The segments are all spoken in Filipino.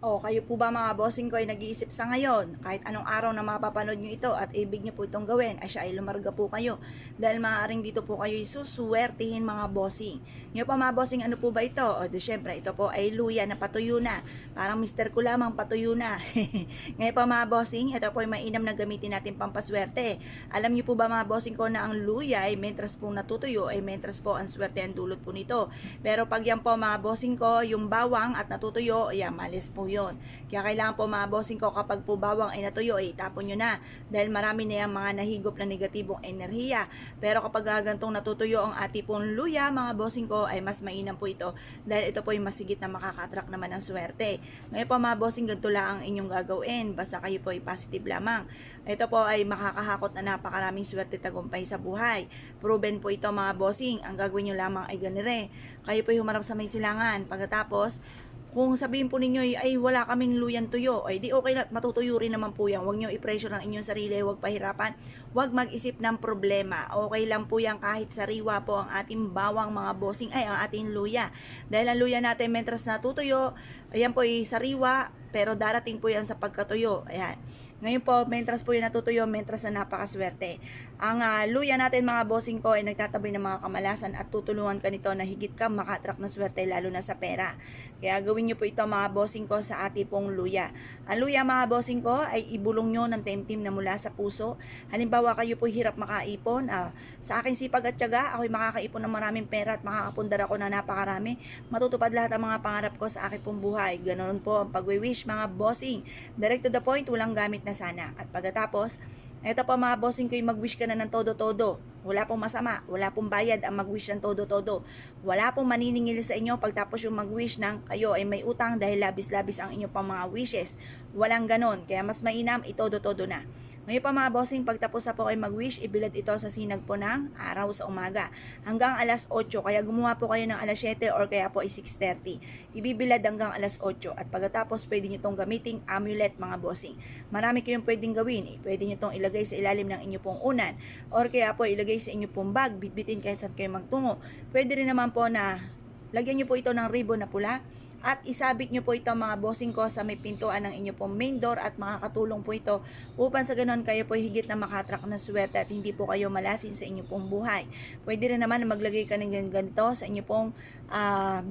O kayo po ba mga bossing ko ay nag-iisip sa ngayon, kahit anong araw na mapapanood nyo ito at ibig nyo po itong gawin, ay siya ay lumarga po kayo. Dahil maaaring dito po kayo suswertihin mga bossing. Ngayon pa mga bossing, ano po ba ito? O di syempre, ito po ay luya na patuyo na. Parang mister ko lamang patuyo na. Ngayon pa mga bossing, ito po ay mainam na gamitin natin pampaswerte. Alam niyo po ba mga bossing ko na ang luya ay mentras po natutuyo, ay mentras po ang swerte ang dulot po nito. Pero pag yan po mga bossing ko, yung bawang at natutuyo, ayan, malis po yun. Kaya kailangan po mga bossing ko kapag po bawang ay natuyo, ay itapon nyo na. Dahil marami na yung mga nahigop na negatibong enerhiya. Pero kapag gantong natutuyo ang ati pong luya, mga bossing ko, ay mas mainam po ito. Dahil ito po ay masigit na makaka-attract naman ng swerte. Ngayon po mga bossing, ganito lang ang inyong gagawin. Basta kayo po ay positive lamang. Ito po ay makakahakot na napakaraming swerte tagumpay sa buhay. Proven po ito mga bossing. Ang gagawin nyo lamang ay ganire. Kayo po ay humarap sa may silangan. Pagkatapos, kung sabihin po ninyo ay wala kaming luyan tuyo, ay di okay na, matutuyo rin naman po yan. Huwag nyo i-pressure ang inyong sarili, huwag pahirapan, huwag mag-isip ng problema. Okay lang po yan kahit sariwa po ang ating bawang mga bossing, ay ang ating luya. Dahil ang luya natin mentras natutuyo, ayan po ay sariwa, pero darating po yan sa pagkatuyo. Ayan. Ngayon po, mentras po yung natutuyo, mentras na napakaswerte. Ang luya natin mga bossing ko ay nagtatabi ng mga kamalasan at tutulungan ka nito na higit ka maka-attract ng swerte lalo na sa pera. Kaya gawin nyo po ito mga bossing ko sa ati pong luya. Ang luya mga bossing ko ay ibulong nyo ng temtim na mula sa puso. Halimbawa kayo po hirap makaipon. Sa aking sipag at tiyaga, ako'y makakaipon ng maraming pera at makakapundar ako na napakarami. Matutupad lahat ang mga pangarap ko sa aking pong buhay. Ganoon po ang pag-wish mga bossing. Direct to the point, walang gamit na sana. At pagkatapos, ito pa mga bossing ko yung mag-wish ka na ng todo-todo. Wala pong masama, wala pong bayad ang mag-wish ng todo-todo. Wala pong maniningil sa inyo pagtapos yung mag-wish ng kayo ay may utang dahil labis-labis ang inyo pang mga wishes. Walang ganon, kaya mas mainam itodo-todo na. Ngayon pa mga bossing, pagtapos na po kayo mag-wish, ibilad ito sa sinag po ng araw sa umaga. Hanggang alas 8, kaya gumawa po kayo ng alas 7 or kaya po ay 6:30. Ibibilad hanggang alas 8 at pagkatapos pwede nyo itong gamiting amulet mga bossing. Marami kayong pwedeng gawin. Pwede nyo itong ilagay sa ilalim ng inyo pong unan or kaya po ilagay sa inyo pong bag, bitbitin kahit saan kayo magtungo. Pwede rin naman po na lagyan nyo po ito ng ribbon na pula at isabit nyo po ito mga bossing ko sa may pintuan ng inyo pong main door at makakatulong po ito upang sa ganon kayo po higit na makatrak na swerte at hindi po kayo malasin sa inyo pong buhay. Pwede rin naman na maglagay ka ng ganito sa inyo pong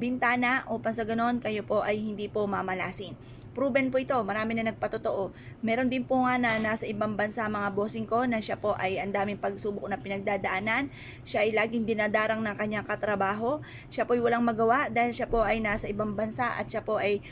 bintana upang sa ganon kayo po ay hindi po mamalasin. Proven po ito, marami na nagpatotoo. Meron din po nga na nasa ibang bansa mga bossing ko na siya po ay ang daming pagsubok na pinagdadaanan. Siya ay laging dinadarang ng kanyang katrabaho. Siya po ay walang magawa dahil siya po ay nasa ibang bansa at siya po ay